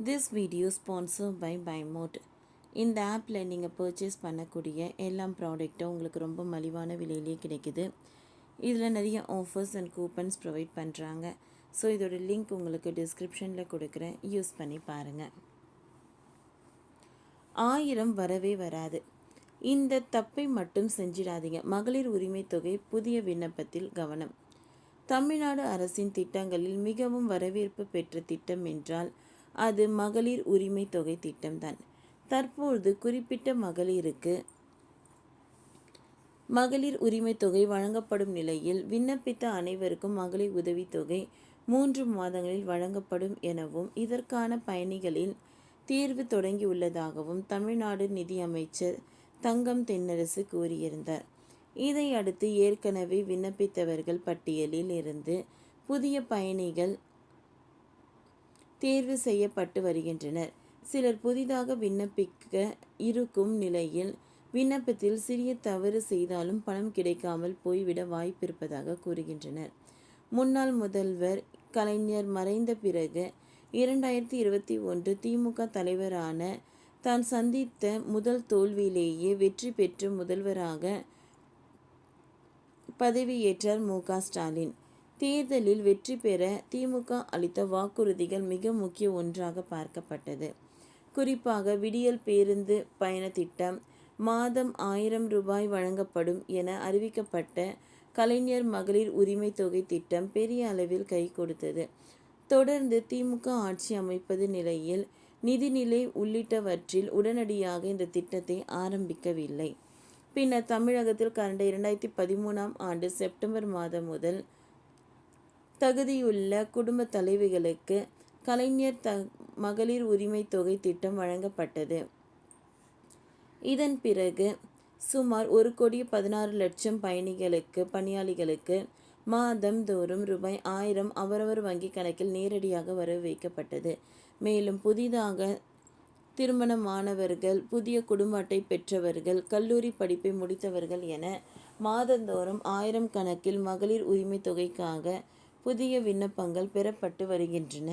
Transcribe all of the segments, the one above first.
This video sponsored by BuyMode. இந்த ஆப்பில் நீங்கள் பர்ச்சேஸ் பண்ணக்கூடிய எல்லா ப்ராடக்ட்டும் உங்களுக்கு ரொம்ப மலிவான விலையிலேயே கிடைக்குது. இதில் நிறைய ஆஃபர்ஸ் அண்ட் கூப்பன்ஸ் ப்ரொவைட் பண்ணுறாங்க. ஸோ இதோட லிங்க் உங்களுக்கு டிஸ்கிரிப்ஷனில் கொடுக்குறேன், யூஸ் பண்ணி பாருங்கள். 1000 வரவே வராது. இந்த தப்பை மட்டும் செஞ்சிடாதீங்க. மகளிர் உரிமை தொகை புதிய விண்ணப்பத்தில் கவனம். தமிழ்நாடு அரசின் திட்டங்களில் மிகவும் வரவேற்பு பெற்ற திட்டம் என்றால் அது மகளிர் உரிமை தொகை திட்டம்தான். தற்போது குறிப்பிட்ட மகளிருக்கு மகளிர் உரிமை தொகை வழங்கப்படும் நிலையில் விண்ணப்பித்த அனைவருக்கும் மகளிர் உதவித்தொகை 3 மாதங்களில் வழங்கப்படும் எனவும் இதற்கான பயணிகளில் தீர்வு தொடங்கியுள்ளதாகவும் தமிழ்நாடு நிதி அமைச்சர் தங்கம் தென்னரசு கூறியிருந்தார். இதையடுத்து ஏற்கனவே விண்ணப்பித்தவர்கள் பட்டியலில் இருந்து புதிய பயணிகள் தேர்வு செய்யப்பட்டு வருகின்றனர். சிலர் புதிதாக விண்ணப்பிக்க இருக்கும் நிலையில் விண்ணப்பத்தில் சிறிய தவறு செய்தாலும் பணம் கிடைக்காமல் போய்விட வாய்ப்பிருப்பதாக கூறுகின்றனர். முன்னாள் முதல்வர் கலைஞர் மறைந்த பிறகு 2021 திமுக தலைவரான தான் சந்தித்த முதல் தோல்வியிலேயே வெற்றி பெற்று முதல்வராக பதவியேற்றார் மு.க.ஸ்டாலின். தேர்தலில் வெற்றி பெற திமுக அளித்த வாக்குறுதிகள் மிக முக்கிய ஒன்றாக பார்க்கப்பட்டது. குறிப்பாக விடியல் பேருந்து பயண திட்டம், மாதம் 1000 ரூபாய் வழங்கப்படும் என அறிவிக்கப்பட்ட கலைஞர் மகளிர் உரிமை தொகை திட்டம் பெரிய அளவில் கை கொடுத்தது. தொடர்ந்து திமுக ஆட்சி அமைப்பது நிலையில் நிதிநிலை உள்ளிட்டவற்றில் உடனடியாக இந்த திட்டத்தை ஆரம்பிக்கவில்லை. பின்னர் தமிழகத்தில் கடந்த 2013ஆம் ஆண்டு செப்டம்பர் மாதம் முதல் தகுதியுள்ள குடும்ப தலைவிகளுக்கு கலைஞர் மகளிர் உரிமை தொகை திட்டம் வழங்கப்பட்டது. இதன் பிறகு சுமார் 1,16,00,000 பயணிகளுக்கு மாதம் தோறும் ரூபாய் 1000 அவரவர் வங்கி கணக்கில் நேரடியாக வரவு வைக்கப்பட்டது. மேலும் புதிதாக திருமணமானவர்கள், புதிய குடும்ப அட்டை பெற்றவர்கள், கல்லூரி படிப்பை முடித்தவர்கள் என மாதந்தோறும் 1000 கணக்கில் மகளிர் உரிமை தொகைக்காக புதிய விண்ணப்பங்கள் பெறப்பட்டு வருகின்றன.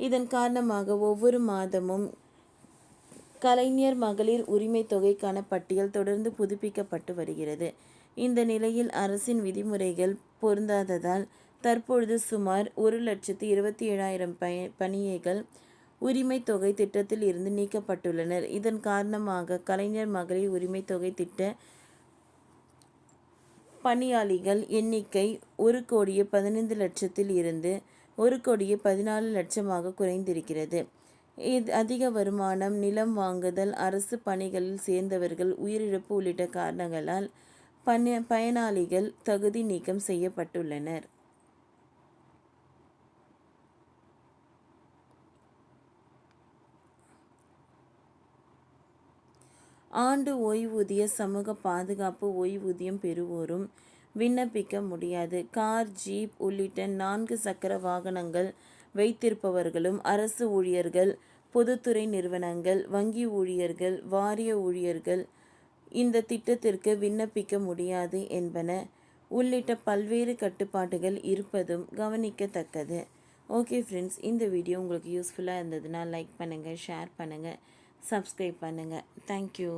இதன் காரணமாக ஒவ்வொரு மாதமும் கலைஞர் மகளிர் உரிமை தொகைக்கான பட்டியல் தொடர்ந்து புதுப்பிக்கப்பட்டு வருகிறது. இந்த நிலையில் அரசின் விதிமுறைகள் பொருந்தாததால் தற்பொழுது சுமார் 1,27,000 பயணிகள் உரிமை தொகை திட்டத்தில் இருந்து நீக்கப்பட்டுள்ளனர். இதன் காரணமாக கலைஞர் மகளிர் உரிமை தொகை திட்ட பணியாளிகள் எண்ணிக்கை 1,15,00,000 இருந்து 1,14,00,000 குறைந்திருக்கிறது. அதிக வருமானம், நிலம் வாங்குதல், அரசு பணிகளில் சேர்ந்தவர்கள், உயிரிழப்பு உள்ளிட்ட காரணங்களால் பயனாளிகள் தகுதி நீக்கம் செய்யப்பட்டுள்ளனர். ஆண்டு ஓய்வூதிய சமூக பாதுகாப்பு ஓய்வூதியம் பெறுவோரும் விண்ணப்பிக்க முடியாது. கார், ஜீப் உள்ளிட்ட 4 சக்கர வாகனங்கள் வைத்திருப்பவர்களும், அரசு ஊழியர்கள், பொதுத்துறை நிறுவனங்கள், வங்கி ஊழியர்கள், வாரிய ஊழியர்கள் இந்த திட்டத்திற்கு விண்ணப்பிக்க முடியாது என்பன உள்ளிட்ட பல்வேறு கட்டுப்பாடுகள் இருப்பதும் கவனிக்கத்தக்கது. ஓகே ஃப்ரெண்ட்ஸ், இந்த வீடியோ உங்களுக்கு யூஸ்ஃபுல்லாக இருந்ததுன்னா லைக் பண்ணுங்கள், ஷேர் பண்ணுங்கள், சப்ஸ்கிரைப் பண்ணுங்கள். தேங்க்யூ.